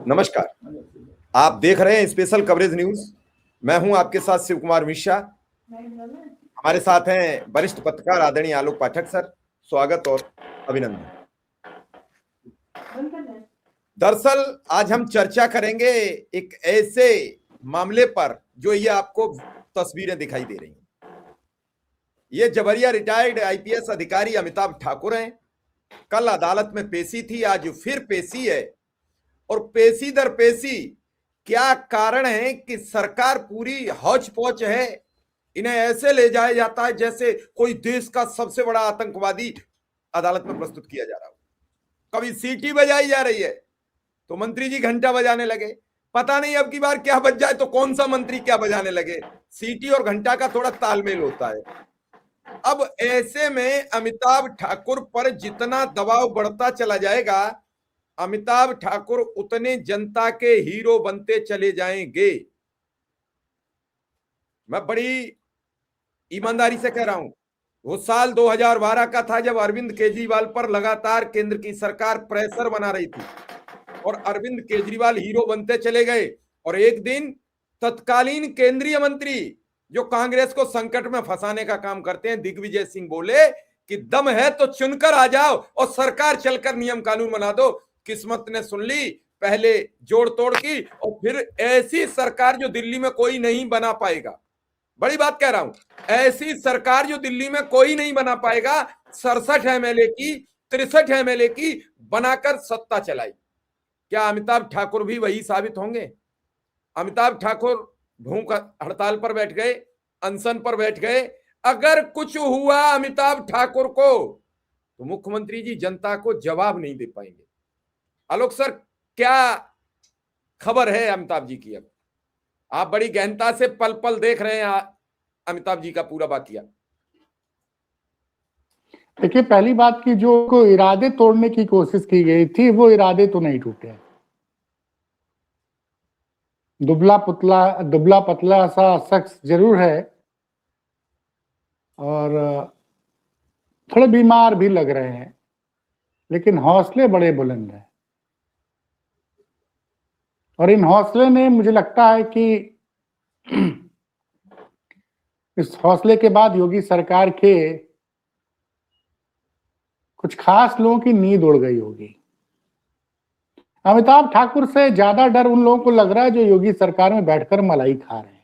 नमस्कार, आप देख रहे हैं स्पेशल कवरेज न्यूज। मैं हूं आपके साथ शिव कुमार मिश्रा। हमारे साथ हैं वरिष्ठ पत्रकार आदरणीय आलोक पाठक सर। स्वागत और अभिनंदन। दरअसल आज हम चर्चा करेंगे एक ऐसे मामले पर जो ये आपको तस्वीरें दिखाई दे रही हैं। ये जबरिया रिटायर्ड आईपीएस अधिकारी अमिताभ ठाकुर हैं। कल अदालत में पेशी थी, आज फिर पेशी है। और पेशी दर पेशी क्या कारण है कि सरकार पूरी हौच पौच है। इन्हें ऐसे ले जाया जाता है जैसे कोई देश का सबसे बड़ा आतंकवादी अदालत में प्रस्तुत किया जा रहा हो। कभी सीटी बजाई जा रही है तो मंत्री जी घंटा बजाने लगे। पता नहीं अब की बार क्या बज जाए तो कौन सा मंत्री क्या बजाने लगे। सीटी और घंटा का थोड़ा तालमेल होता है। अब ऐसे में अमिताभ ठाकुर पर जितना दबाव बढ़ता चला जाएगा, अमिताभ ठाकुर उतने जनता के हीरो बनते चले जाएंगे। मैं बड़ी ईमानदारी से कह रहा हूं, वो साल 2012 का था जब अरविंद केजरीवाल पर लगातार केंद्र की सरकार प्रेशर बना रही थी और अरविंद केजरीवाल हीरो बनते चले गए। और एक दिन तत्कालीन केंद्रीय मंत्री जो कांग्रेस को संकट में फंसाने का काम करते हैं, दिग्विजय सिंह, बोले कि दम है तो चुनकर आ जाओ और सरकार चलकर नियम कानून बना दो। किस्मत ने सुन ली, पहले जोड़ तोड़ की और फिर ऐसी सरकार जो दिल्ली में कोई नहीं बना पाएगा। बड़ी बात कह रहा हूं, ऐसी सरकार जो दिल्ली में कोई नहीं बना पाएगा। 67 एमएलए की, 63 एमएलए की बनाकर सत्ता चलाई। क्या अमिताभ ठाकुर भी वही साबित होंगे? अमिताभ ठाकुर भूख हड़ताल पर बैठ गए, अनशन पर बैठ गए। अगर कुछ हुआ अमिताभ ठाकुर को तो मुख्यमंत्री जी जनता को जवाब नहीं दे पाएंगे। आलोक सर, क्या खबर है अमिताभ जी की? अब आप बड़ी गहनता से पल पल देख रहे हैं अमिताभ जी का पूरा वाकया। देखिए, पहली बात की जो इरादे तोड़ने की कोशिश की गई थी वो इरादे तो नहीं टूटे। दुबला पतला सा शख्स जरूर है और थोड़े बीमार भी लग रहे हैं, लेकिन हौसले बड़े बुलंद हैं। और इन हौसले ने, मुझे लगता है कि इस हौसले के बाद योगी सरकार के कुछ खास लोगों की नींद उड़ गई होगी। अमिताभ ठाकुर से ज्यादा डर उन लोगों को लग रहा है जो योगी सरकार में बैठकर मलाई खा रहे हैं।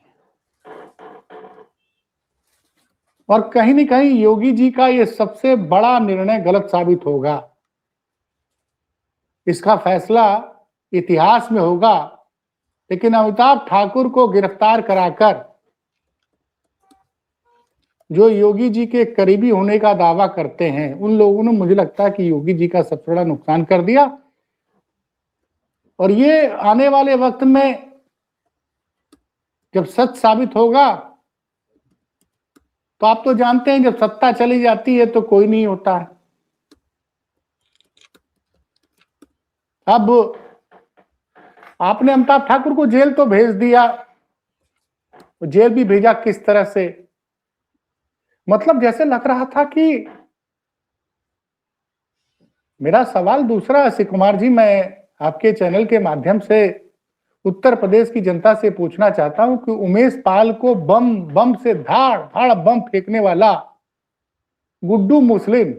और कहीं न कहीं योगी जी का ये सबसे बड़ा निर्णय गलत साबित होगा। इसका फैसला इतिहास में होगा, लेकिन अमिताभ ठाकुर को गिरफ्तार कराकर जो योगी जी के करीबी होने का दावा करते हैं उन लोगों ने, मुझे लगता है कि योगी जी का सबसे बड़ा नुकसान कर दिया। और ये आने वाले वक्त में जब सच साबित होगा तो आप तो जानते हैं, जब सत्ता चली जाती है तो कोई नहीं होता है। अब आपने अमिताभ ठाकुर को जेल तो भेज दिया, जेल भी भेजा किस तरह से? मतलब जैसे लग रहा था कि, मेरा सवाल दूसरा शिव कुमार जी, मैं आपके चैनल के माध्यम से उत्तर प्रदेश की जनता से पूछना चाहता हूं कि उमेश पाल को बम से धाड़ धाड़ बम फेंकने वाला गुड्डू मुस्लिम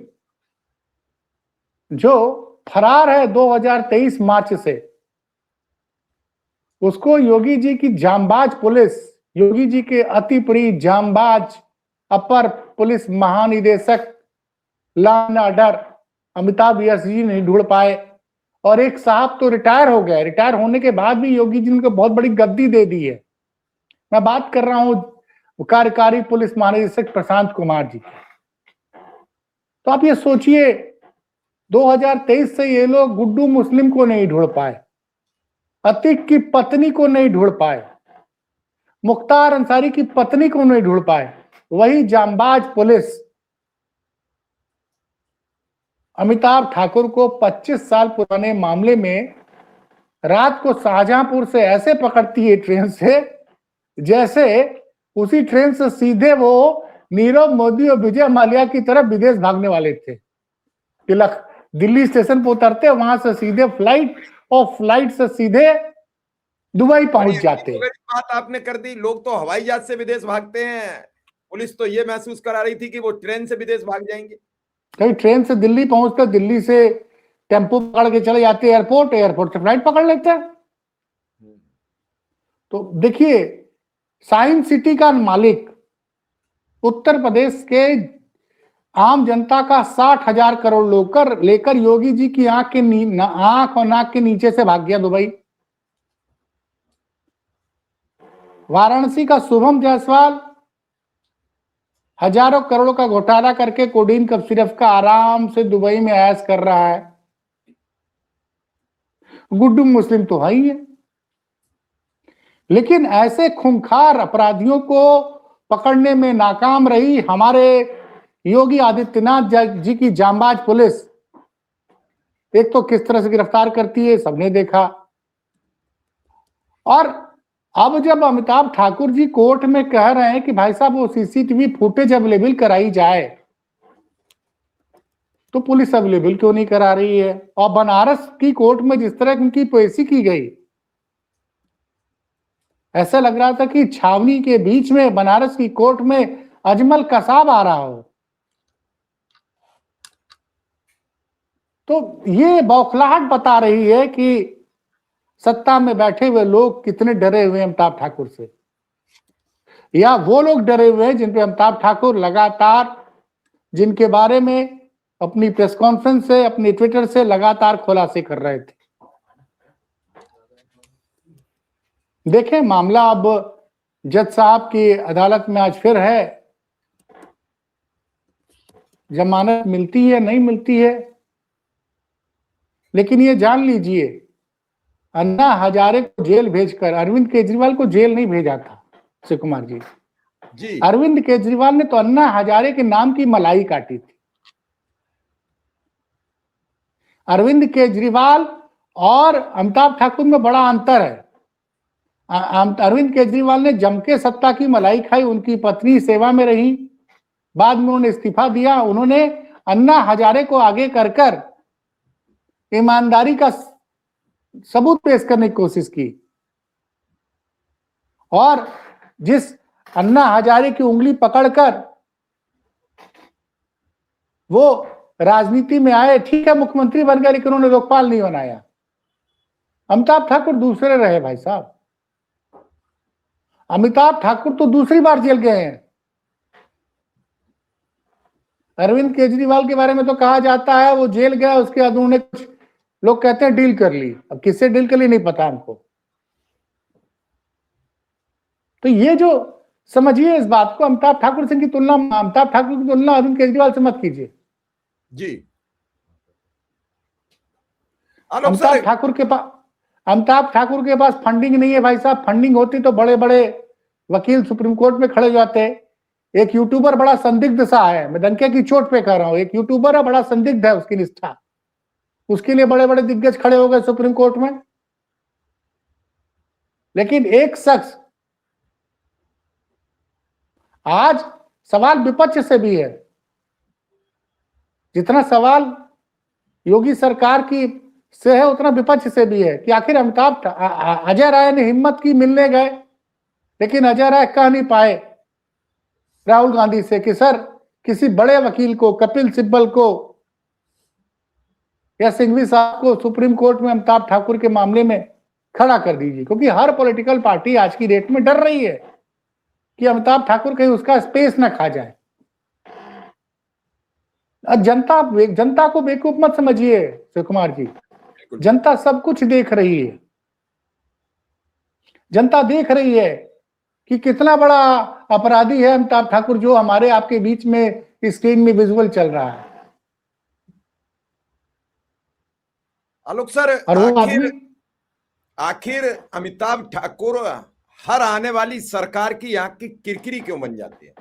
जो फरार है 2023 मार्च से, उसको योगी जी की जांबाज पुलिस, योगी जी के अति प्रिय जांबाज अपर पुलिस महानिदेशक law and order Amitabh Yash ji नहीं ढूंढ पाए। और एक साहब तो रिटायर हो गए, रिटायर होने के बाद भी योगी जी ने उनको बहुत बड़ी गद्दी दे दी है। मैं बात कर रहा हूं कार्यकारी पुलिस महानिदेशक प्रशांत कुमार जी। तो आप ये सोचिए, 2023 से ये लोग गुड्डू मुस्लिम को नहीं ढूंढ पाए, अतीक की पत्नी को नहीं ढूंढ पाए, मुख्तार अंसारी की पत्नी को नहीं ढूंढ पाए। वही जांबाज पुलिस अमिताभ ठाकुर को 25 साल पुराने मामले में रात को शाहजहांपुर से ऐसे पकड़ती है ट्रेन से, जैसे उसी ट्रेन से सीधे वो नीरव मोदी और विजय माल्या की तरफ विदेश भागने वाले थे। तिलक दिल्ली स्टेशन पर उतरते, वहां से सीधे फ्लाइट और फ्लाइट से सीधे दुबई पहुंच जाते। बात आपने कर दी, लोग तो हवाई जहाज से विदेश भागते हैं, पुलिस तो ये महसूस करा रही थी कि वो ट्रेन से विदेश भाग जाएंगे। कभी ट्रेन से दिल्ली पहुंचते, दिल्ली से टेम्पो पकड़ के चले जाते एयरपोर्ट, एयरपोर्ट से फ्लाइट पकड़ लेते हैं। तो देखिए, साइंस सिटी का मालिक उत्तर प्रदेश के आम जनता का 60,000 करोड़ लेकर योगी जी की आंख और नाक के नीचे से भाग गया दुबई। वाराणसी का शुभम जायसवाल हजारों करोड़ों का घोटाला करके कोडीन कफ सिरफ का आराम से दुबई में ऐश कर रहा है। गुड्डू मुस्लिम तो है ही है। लेकिन ऐसे खूंखार अपराधियों को पकड़ने में नाकाम रही हमारे योगी आदित्यनाथ जी की जांबाज पुलिस। एक तो किस तरह से गिरफ्तार करती है सबने देखा, और अब जब अमिताभ ठाकुर जी कोर्ट में कह रहे हैं कि भाई साहब वो सीसीटीवी फुटेज अवेलेबल कराई जाए, तो पुलिस अवेलेबल क्यों नहीं करा रही है? और बनारस की कोर्ट में जिस तरह उनकी पेशी की गई, ऐसा लग रहा था कि छावनी के बीच में बनारस की कोर्ट में अजमल कसाब आ रहा हो। तो ये बौखलाहट बता रही है कि सत्ता में बैठे हुए लोग कितने डरे हुए हैं अमिताभ ठाकुर से, या वो लोग डरे हुए हैं जिन पे अमिताभ ठाकुर लगातार, जिनके बारे में अपनी प्रेस कॉन्फ्रेंस से, अपनी ट्विटर से लगातार खुलासे कर रहे थे। देखें, मामला अब जज साहब की अदालत में आज फिर है। जमानत मिलती है नहीं मिलती है, लेकिन ये जान लीजिए, अन्ना हजारे को जेल भेजकर अरविंद केजरीवाल को जेल नहीं भेजा था शिव कुमार जी। अरविंद केजरीवाल ने तो अन्ना हजारे के नाम की मलाई काटी थी। अरविंद केजरीवाल और अमिताभ ठाकुर में बड़ा अंतर है। अरविंद केजरीवाल ने जम के सत्ता की मलाई खाई, उनकी पत्नी सेवा में रही, बाद में उन्होंने इस्तीफा दिया। उन्होंने अन्ना हजारे को आगे कर ईमानदारी का सबूत पेश करने की कोशिश की, और जिस अन्ना हजारे की उंगली पकड़कर वो राजनीति में आए, ठीक है मुख्यमंत्री बन गए, लेकिन उन्होंने लोकपाल नहीं बनाया। अमिताभ ठाकुर दूसरे रहे भाई साहब। अमिताभ ठाकुर तो दूसरी बार जेल गए हैं। अरविंद केजरीवाल के बारे में तो कहा जाता है वो जेल गया, उसके बाद उन्होंने कुछ लोग कहते हैं डील कर ली। अब किससे डील कर ली नहीं पता हमको। तो ये जो समझिए इस बात को, अमिताभ ठाकुर सिंह की तुलना, अमिताभ ठाकुर की तुलना अरविंद केजरीवाल से मत कीजिए जी। अमिताभ ठाकुर के पास फंडिंग नहीं है भाई साहब। फंडिंग होती तो बड़े बड़े वकील सुप्रीम कोर्ट में खड़े जाते। एक यूट्यूबर बड़ा संदिग्ध सा है, मैं डंके की चोट पे कह रहा हूं, एक यूट्यूबर है, बड़ा संदिग्ध है उसकी निष्ठा, उसके लिए बड़े बड़े दिग्गज खड़े हो गए सुप्रीम कोर्ट में। लेकिन एक शख्स, आज सवाल विपक्ष से भी है, जितना सवाल योगी सरकार की से है उतना विपक्ष से भी है कि आखिर अजय राय ने हिम्मत की, मिलने गए, लेकिन अजय राय कह नहीं पाए राहुल गांधी से कि सर किसी बड़े वकील को, कपिल सिब्बल को या सिंघवी साहब को सुप्रीम कोर्ट में अमिताभ ठाकुर के मामले में खड़ा कर दीजिए। क्योंकि हर पॉलिटिकल पार्टी आज की डेट में डर रही है कि अमिताभ ठाकुर कहीं उसका स्पेस ना खा जाए। जनता को बेवकूफ मत समझिए शिव कुमार जी, जनता सब कुछ देख रही है। जनता देख रही है कि कितना बड़ा अपराधी है अमिताभ ठाकुर, जो हमारे आपके बीच में स्क्रीन में विजुअल चल रहा है। आलोक सर, आखिर अमिताभ ठाकुर हर आने वाली सरकार की आंख की किरकिरी क्यों बन जाती है?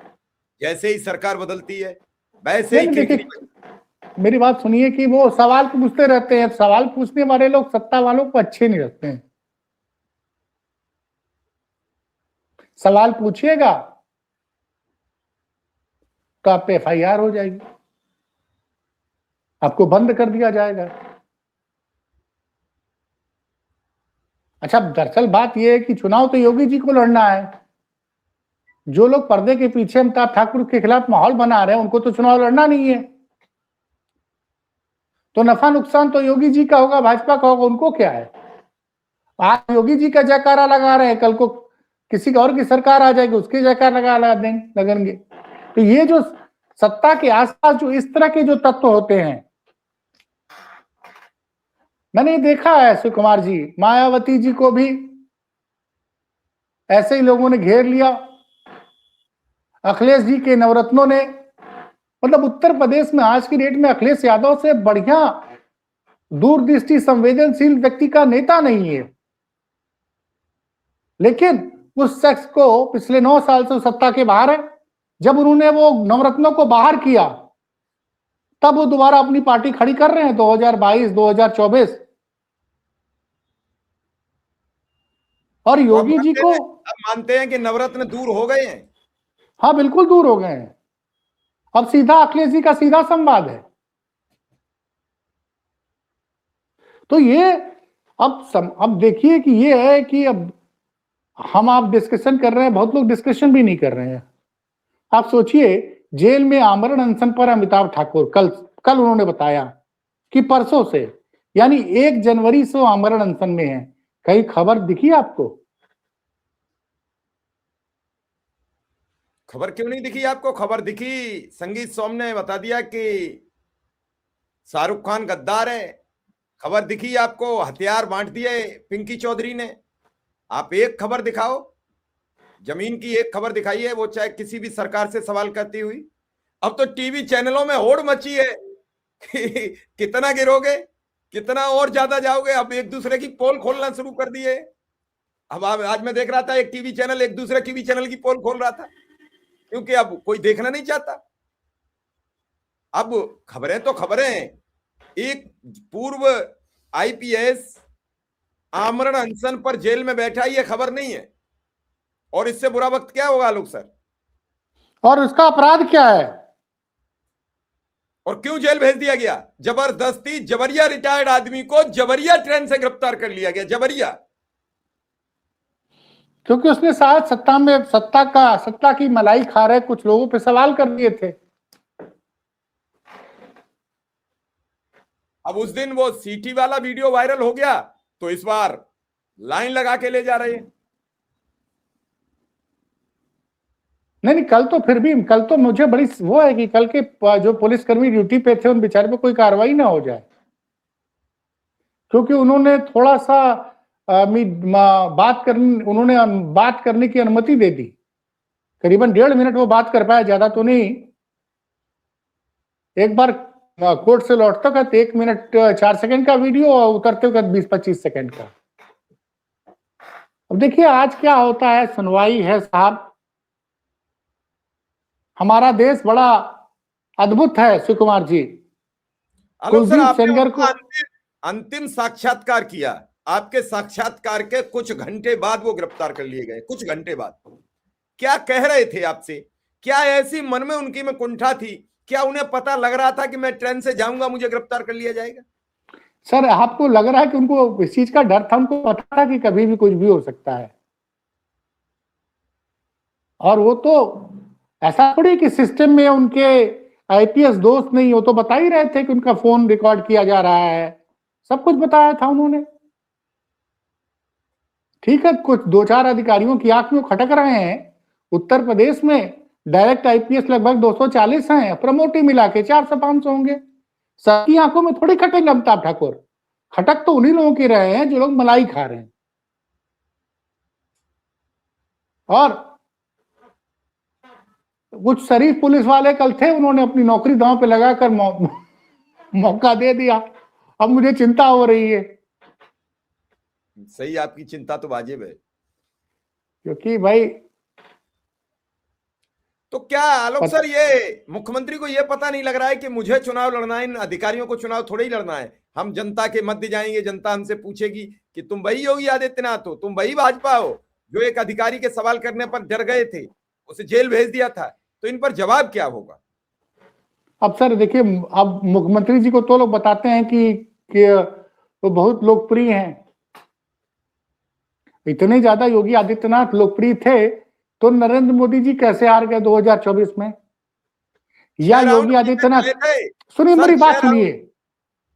जैसे ही सरकार बदलती है वैसे ही किरकिरी। मेरी बात सुनिए कि वो सवाल पूछते रहते हैं, सवाल पूछने वाले लोग सत्ता वालों को अच्छे नहीं लगते हैं। सवाल पूछिएगा तो आप पे FIR हो जाएगी, आपको बंद कर दिया जाएगा। अच्छा, दरअसल बात यह है कि चुनाव तो योगी जी को लड़ना है। जो लोग पर्दे के पीछे अमिताभ ठाकुर के खिलाफ माहौल बना रहे हैं उनको तो चुनाव लड़ना नहीं है, तो नफा नुकसान तो योगी जी का होगा, भाजपा का होगा, उनको क्या है। आज योगी जी का जयकारा लगा रहे हैं, कल को किसी और की सरकार आ जाएगी उसके जयकार लगा देंगे लगेंगे। तो ये जो सत्ता के आसपास जो इस तरह के जो तत्व होते हैं, मैंने देखा है शिव कुमार जी, मायावती जी को भी ऐसे ही लोगों ने घेर लिया, अखिलेश जी के नवरत्नों ने, मतलब उत्तर प्रदेश में आज की डेट में अखिलेश यादव से बढ़िया दूरदृष्टि संवेदनशील व्यक्ति का नेता नहीं है। लेकिन उस शख्स को पिछले 9 साल से सत्ता के बाहर है। जब उन्होंने वो नवरत्नों को बाहर किया तब वो दोबारा अपनी पार्टी खड़ी कर रहे हैं 2022 2024। और योगी जी को अब मानते हैं कि नवरत्न दूर हो गए हैं? हाँ बिल्कुल दूर हो गए हैं। अब सीधा अखिलेश जी का सीधा संवाद है। तो ये अब देखिए कि ये है कि अब हम आप डिस्कशन कर रहे हैं, बहुत लोग डिस्कशन भी नहीं कर रहे हैं। आप सोचिए, जेल में आमरण अनशन पर अमिताभ ठाकुर कल उन्होंने बताया कि परसों से, यानी 1 जनवरी से आमरण अनशन में है। कहीं खबर दिखी आपको? खबर क्यों नहीं दिखी आपको? खबर दिखी। संगीत सोम ने बता दिया कि शाहरुख खान गद्दार है। खबर दिखी आपको? हथियार बांट दिए पिंकी चौधरी ने। आप एक खबर दिखाओ, जमीन की एक खबर दिखाइए, वो चाहे किसी भी सरकार से सवाल करती हुई। अब तो टीवी चैनलों में होड़ मची है कि कितना गिरोगे, कितना और ज्यादा जाओगे। अब एक दूसरे की पोल खोलना शुरू कर दिए। अब आज मैं देख रहा था एक टीवी चैनल एक दूसरे टीवी चैनल की पोल खोल रहा था, क्योंकि अब कोई देखना नहीं चाहता। अब खबरें तो खबरें, एक पूर्व आईपीएस आमरण अनशन पर जेल में बैठा, ये खबर नहीं है। और इससे बुरा वक्त क्या होगा आलोक सर? और उसका अपराध क्या है? और क्यों जेल भेज दिया गया? जबरदस्ती जबरिया रिटायर्ड आदमी को जबरिया ट्रेन से गिरफ्तार कर लिया गया। जबरिया, क्योंकि उसने शायद सत्ता की मलाई खा रहे कुछ लोगों पे सवाल कर दिए थे। अब उस दिन वो सीटी वाला वीडियो वायरल हो गया, तो इस बार लाइन लगा के ले जा रहे हैं। नहीं, कल तो फिर भी, कल तो मुझे बड़ी वो है कि कल के जो पुलिसकर्मी ड्यूटी पे थे उन बेचारे पे कोई कार्रवाई ना हो जाए, क्योंकि उन्होंने थोड़ा सा उन्होंने बात करने की अनुमति दे दी। करीबन 1.5 मिनट वो बात कर पाया, ज्यादा तो नहीं। एक बार कोर्ट से लौटते वक्त 1 मिनट 4 सेकंड का वीडियो और उतरते वक्त 20-25 सेकंड का। अब देखिए आज क्या होता है, सुनवाई है साहब। हमारा देश बड़ा अद्भुत है शिव कुमार जी। कुलदीप सेंगर को अंतिम साक्षात्कार किया। आपके साक्षात्कार के कुछ घंटे बाद वो गिरफ्तार कर लिए गए। कुछ घंटे बाद क्या कह रहे थे आपसे? क्या ऐसी मन में उनकी में कुंठा थी? क्या उन्हें पता लग रहा था कि मैं ट्रेन से जाऊंगा, मुझे गिरफ्तार कर लिया जाएगा? सर आपको लग रहा है कि उनको इस चीज का डर था? उनको पता था कि कभी भी कुछ भी हो सकता है। और वो तो ऐसा थोड़ी कि सिस्टम में उनके आईपीएस दोस्त नहीं, वो तो बता ही रहे थे कि उनका फोन रिकॉर्ड किया जा रहा है, सब कुछ बताया था उन्होंने। ठीक है, कुछ 2-4 अधिकारियों की आंख में खटक रहे हैं। उत्तर प्रदेश में डायरेक्ट आईपीएस लगभग 240 हैं, प्रमोटिव मिला के 400-500 होंगे। सबकी आंखों में थोड़ी खटेंगे अमिताभ ठाकुर। खटक तो उन्हीं लोगों के रहे हैं जो लोग मलाई खा रहे हैं। और कुछ शरीफ पुलिस वाले कल थे, उन्होंने अपनी नौकरी दांव पे लगाकर मौका दे दिया। अब मुझे चिंता हो रही है। सही, आपकी चिंता तो वाजिब है, क्योंकि भाई तो क्या आलोक सर, ये मुख्यमंत्री को ये पता नहीं लग रहा है कि मुझे चुनाव लड़ना है, इन अधिकारियों को चुनाव थोड़ा ही लड़ना है। हम जनता के मध्य जाएंगे, जनता हमसे पूछेगी कि तुम वही योगी आदित्यनाथ हो, तुम वही भाजपा हो जो एक अधिकारी के सवाल करने पर डर गए थे, उसे जेल भेज दिया था। तो इन पर जवाब क्या होगा? अब सर देखिए, अब मुख्यमंत्री जी को तो लोग बताते हैं कि वो बहुत लोकप्रिय हैं, इतने ज्यादा योगी आदित्यनाथ लोकप्रिय थे तो नरेंद्र मोदी जी कैसे हार गए 2024 में? या योगी आदित्यनाथ, सुनिए मेरी बात सुनिए,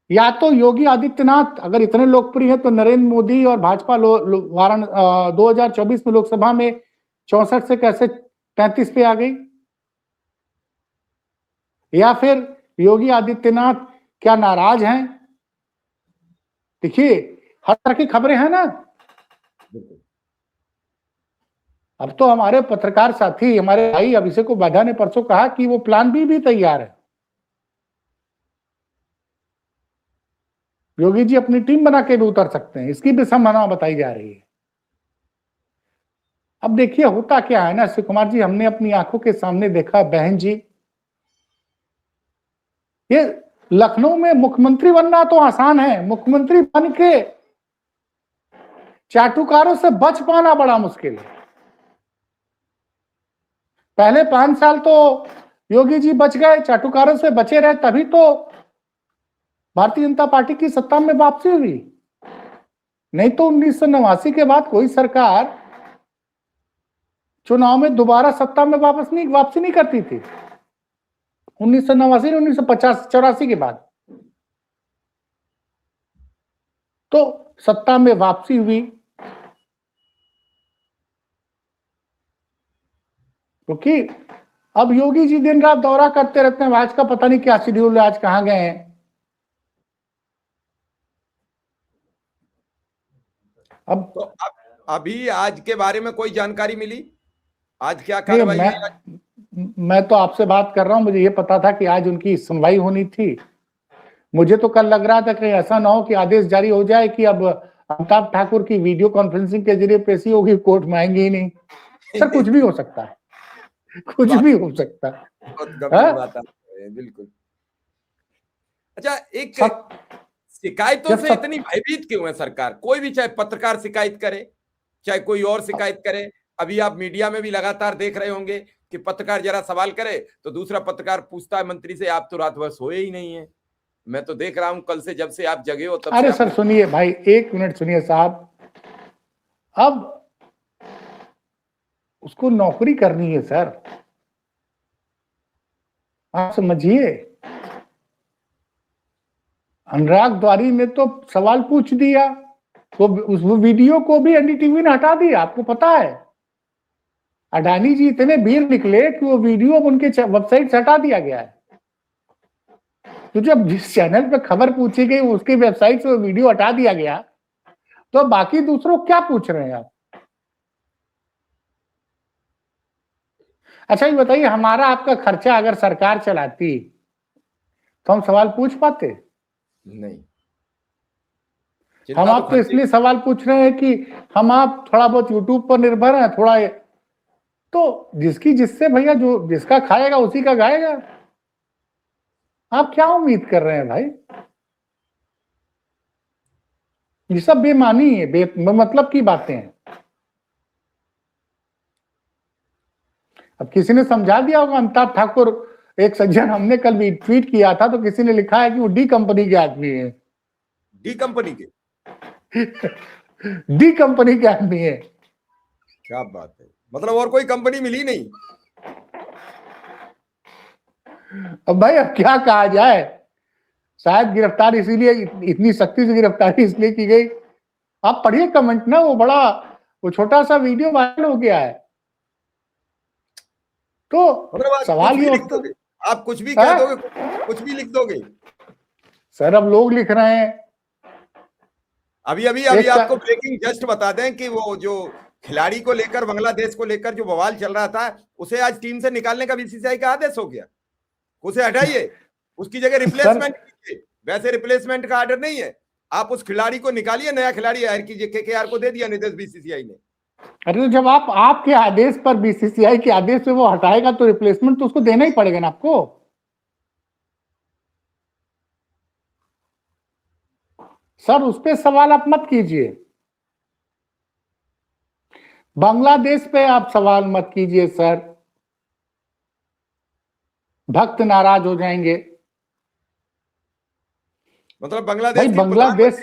या तो योगी आदित्यनाथ अगर इतने लोकप्रिय है तो नरेंद्र मोदी और भाजपा 2024 में लोकसभा में 64 से कैसे 33 पे आ गई? या फिर योगी आदित्यनाथ क्या नाराज हैं? देखिए हर तरह की खबरें हैं ना। अब तो हमारे पत्रकार साथी, हमारे भाई अभिषेक उपाध्याय ने परसों कहा कि वो प्लान बी भी तैयार है। योगी जी अपनी टीम बना के भी उतर सकते हैं, इसकी भी संभावना बताई जा रही है। अब देखिए होता क्या है ना शिव कुमार जी, हमने अपनी आंखों के सामने देखा बहन जी, ये लखनऊ में मुख्यमंत्री बनना तो आसान है, मुख्यमंत्री बन के चाटुकारों से बच पाना बड़ा मुश्किल है। पहले 5 साल तो योगी जी बच गए, चाटुकारों से बचे रहे, तभी तो भारतीय जनता पार्टी की सत्ता में वापसी हुई। नहीं तो 1989 के बाद कोई सरकार चुनाव में दोबारा सत्ता में वापसी नहीं करती थी। 1989 1984 के बाद तो सत्ता में वापसी हुई, क्योंकि अब योगी जी दिन रात दौरा करते रहते हैं। आज का पता नहीं क्या शेड्यूल है, आज कहां गए हैं। अब तो अभी आज के बारे में कोई जानकारी मिली? आज क्या कार्रवाई हुई? मैं तो आपसे बात कर रहा हूं, मुझे ये पता था कि आज उनकी सुनवाई होनी थी। मुझे तो कल लग रहा था कि ऐसा ना हो कि आदेश जारी हो जाए कि अब अमिताभ ठाकुर की वीडियो कॉन्फ्रेंसिंग के जरिए पेशी होगी, कोर्ट में आएंगे ही नहीं। सर कुछ भी हो सकता है, कुछ भी हो सकता है। बहुत गंभीर बात है, बिल्कुल। अच्छा, एक शिकायतों से इतनी भयभीत क्यों है सरकार? कोई भी, चाहे पत्रकार शिकायत करे, चाहे कोई और शिकायत करे। अभी आप मीडिया में भी लगातार देख रहे होंगे कि पत्रकार जरा सवाल करे तो दूसरा पत्रकार पूछता है मंत्री से, आप तो रात भर सोए ही नहीं है। मैं तो देख रहा हूं कल से, जब से आप जगे हो तब अरे से। सर सुनिए भाई, 1 मिनट सुनिए साहब, अब उसको नौकरी करनी है सर, आप समझिए। अनुराग द्वारी ने तो सवाल पूछ दिया, तो उस वीडियो को भी एनडीटीवी ने हटा दिया, आपको पता है। अडानी जी इतने वीर निकले कि वो वीडियो उनके वेबसाइट से हटा दिया गया है। तो जब जिस चैनल पे खबर पूछी गई उसकी वेबसाइट से वो वीडियो हटा दिया गया, तो बाकी दूसरों क्या पूछ रहे हैं आप? अच्छा ये बताइए, हमारा आपका खर्चा अगर सरकार चलाती तो हम सवाल पूछ पाते? नहीं। हम आप तो इसलिए सवाल पूछ रहे हैं कि हम आप थोड़ा बहुत यूट्यूब पर निर्भर हैं, थोड़ा तो जिसकी जिससे भैया जो जिसका खाएगा उसी का गाएगा। आप क्या उम्मीद कर रहे हैं भाई? ये सब बेमानी है, मतलब की बातें हैं। अब किसी ने समझा दिया होगा, अमिताभ ठाकुर, एक सज्जन, हमने कल भी ट्वीट किया था तो किसी ने लिखा है कि वो डी कंपनी के आदमी है। डी कंपनी के डी कंपनी के आदमी है। क्या बात है, मतलब और कोई कंपनी मिली नहीं। अब भाई अब क्या कहा जाए, शायद गिरफ्तार इसीलिए, इतनी सख्ती से गिरफ्तारी इसलिए की गई। आप पढ़िए कमेंट ना, वो छोटा सा वीडियो वायरल हो गया है। तो मतलब सवाल ये होता है, आप कुछ भी कह दोगे, कुछ भी लिख दोगे। सर अब लोग लिख रहे हैं। अभी आपको ब्रेकिंग जस्ट बता दें कि वो जो खिलाड़ी को लेकर, बांग्लादेश को लेकर जो बवाल चल रहा था, उसे आज टीम से निकालने का बीसीसीआई का आदेश हो गया। उसे हटाइए, उसकी जगह रिप्लेसमेंट कीजिए। वैसे रिप्लेसमेंट का ऑर्डर नहीं है, आप उस खिलाड़ी को निकालिए, नया खिलाड़ी हायर कीजिए। केकेआर को दे दिया निर्देश बीसीसीआई ने। अरे तो जब आपके आदेश पर, बीसीसीआई के आदेश पे वो हटाएगा तो रिप्लेसमेंट तो उसको देना ही पड़ेगा ना आपको। सर उस पे सवाल आप मत कीजिए, बांग्लादेश पे आप सवाल मत कीजिए सर, भक्त नाराज हो जाएंगे। मतलब बांग्लादेश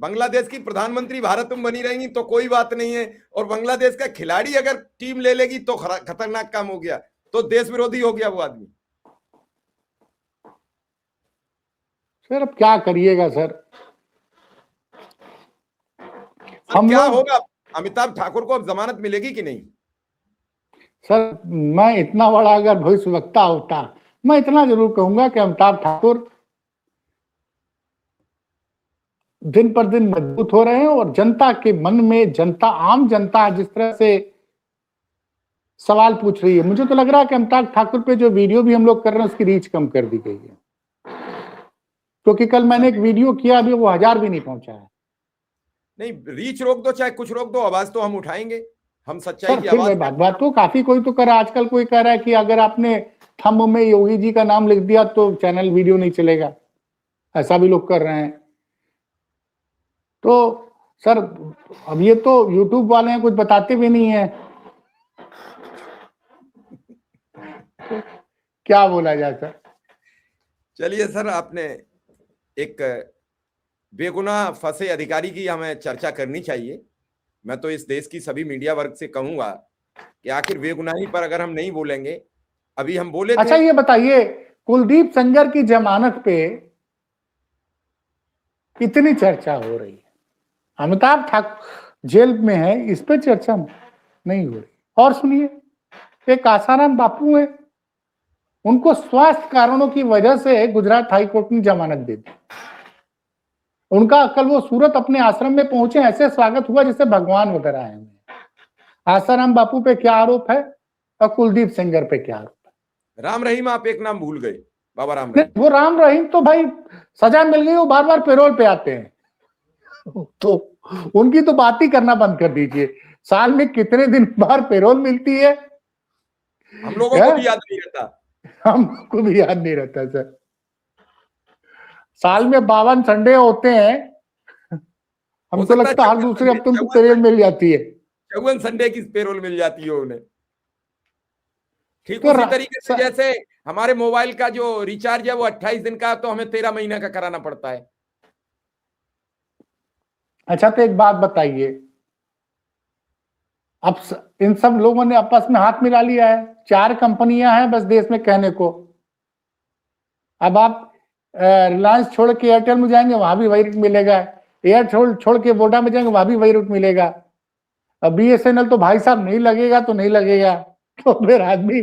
बांग्लादेश की प्रधानमंत्री भारत में बनी रहेंगी तो कोई बात नहीं है, और बांग्लादेश का खिलाड़ी अगर टीम ले लेगी तो खतरनाक काम हो गया, तो देश विरोधी हो गया वो आदमी। सर अब क्या करिएगा सर, हम क्या होगा, अमिताभ ठाकुर को अब जमानत मिलेगी कि नहीं? सर मैं इतना बड़ा अगर भविष्य वक्ता होता, मैं इतना जरूर कहूंगा कि अमिताभ ठाकुर दिन पर दिन मजबूत हो रहे हैं, और जनता के मन में, जनता, आम जनता जिस तरह से सवाल पूछ रही है, मुझे तो लग रहा है कि अमिताभ ठाकुर पे जो वीडियो भी हम लोग कर रहे हैं उसकी रीच कम कर दी गई है, क्योंकि कल मैंने एक वीडियो किया, अभी वो 1000 भी नहीं पहुंचा है। नहीं, रीच रोक दो चाहे कुछ रोक दो, आवाज तो हम उठाएंगे, हम सच्चाई की फिर आवाज। बात तो काफी कोई तो कर रहा है आजकल, कोई कह रहा है कि अगर आपने थंब में योगी जी का नाम लिख दिया तो चैनल वीडियो नहीं चलेगा, ऐसा भी लोग कर रहे हैं। तो सर अब ये तो यूट्यूब वाले हैं, कुछ बताते भी नहीं है, तो क्या बोला जाए सर। चलिए सर, आपने एक बेगुनाह फंसे अधिकारी की हमें चर्चा करनी चाहिए। मैं तो इस देश की सभी मीडिया वर्ग से कहूंगा कि आखिर बेगुनाही पर अगर हम नहीं बोलेंगे, अभी हम बोले अच्छा ये बताइए, कुलदीप सेंगर की जमानत पे इतनी चर्चा हो रही है, अमिताभ ठाकुर जेल में है, इस पे चर्चा नहीं हो रही। और सुनिए, एक आसाराम बापू है, उनको स्वास्थ्य कारणों की वजह से गुजरात हाईकोर्ट ने जमानत दे दी। उनका कल वो सूरत अपने आश्रम में पहुंचे, ऐसे स्वागत हुआ जैसे भगवान वगैरह आए हुए। आसाराम बापू पे क्या आरोप है और कुलदीप सेंगर पे क्या आरोप है? राम रहीम, आप एक नाम भूल गए, बाबा राम रहीम। वो राम रहीम तो भाई सजा मिल गई, वो बार बार पैरोल पे आते हैं, तो उनकी तो बात ही करना बंद कर दीजिए। साल में कितने दिन बार पैरोल मिलती है, हम लोगों को भी याद नहीं रहता, हमको भी याद नहीं रहता सर। साल में 52 संडे होते हैं, हमको लगता है हर दूसरे हफ्ते उनको पैरोल मिल जाती है, 54 संडे की पैरोल मिल जाती है उन्हें। ठीक उसी तरीके से जैसे हमारे मोबाइल का जो रिचार्ज है वो 28 दिन का, तो हमें 13 महीने का कराना पड़ता है। अच्छा तो एक बात बताइए, अब इन सब लोगों ने आपस में हाथ मिला लिया है, 4 कंपनियां हैं बस देश में कहने को। अब आप रिलायंस छोड़ के एयरटेल में जाएंगे, वहां भी वही रेट मिलेगा, एयरटेल छोड़ के वोडा में जाएंगे, वहां भी वही रेट मिलेगा। अब BSNL तो भाई साहब नहीं लगेगा तो नहीं लगेगा, तो फिर आदमी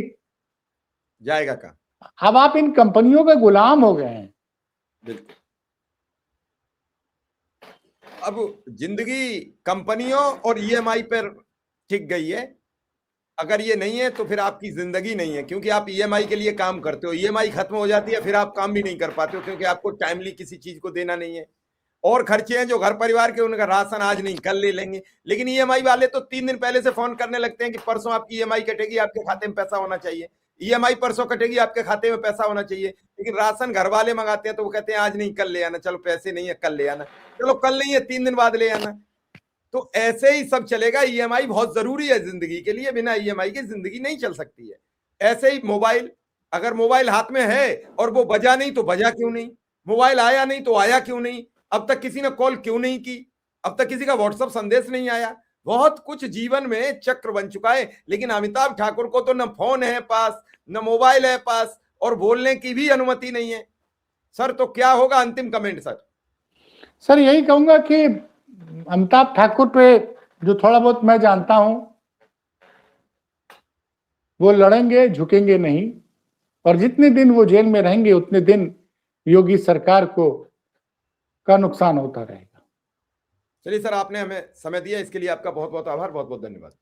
जाएगा का। अब आप इन कंपनियों के गुलाम हो गए हैं। बिल्कुल, अब जिंदगी कंपनियों और EMI पर टिक गई है। अगर ये नहीं है तो फिर आपकी जिंदगी नहीं है, क्योंकि आप EMI के लिए काम करते हो, EMI खत्म हो जाती है, फिर आप काम भी नहीं कर पाते हो, क्योंकि आपको टाइमली किसी चीज को देना नहीं है। और खर्चे हैं जो घर परिवार के, उनका राशन आज नहीं कल ले लेंगे। लेकिन EMI वाले तो 3 दिन पहले से फोन करने लगते हैं कि परसों आपकी EMI कटेगी, आपके खाते में पैसा होना चाहिए। EMI परसों कटेगी, आपके खाते में पैसा होना चाहिए। लेकिन राशन घर वाले मंगाते हैं तो वो कहते हैं आज नहीं कल ले आना, चलो पैसे नहीं है कल ले आना, चलो कल नहीं है 3 दिन बाद ले आना। तो ऐसे ही सब चलेगा। EMI बहुत जरूरी है जिंदगी के लिए, बिना EMI के जिंदगी नहीं चल सकती है। ऐसे ही मोबाइल, अगर मोबाइल हाथ में है और वो बजा नहीं तो बजा क्यों नहीं, मोबाइल आया नहीं तो आया क्यों नहीं, अब तक किसी ने कॉल क्यों नहीं की, अब तक किसी का व्हाट्सएप संदेश नहीं आया। बहुत कुछ जीवन में चक्र बन चुका है। लेकिन अमिताभ ठाकुर को तो न फोन है पास, न मोबाइल है पास, और बोलने की भी अनुमति नहीं है। सर तो क्या होगा, अंतिम कमेंट सर। सर यही कहूंगा कि अमिताभ ठाकुर पे जो थोड़ा बहुत मैं जानता हूं, वो लड़ेंगे, झुकेंगे नहीं, और जितने दिन वो जेल में रहेंगे उतने दिन योगी सरकार को का नुकसान होता रहेगा। चलिए सर, आपने हमें समय दिया, इसके लिए आपका बहुत बहुत आभार, बहुत बहुत धन्यवाद।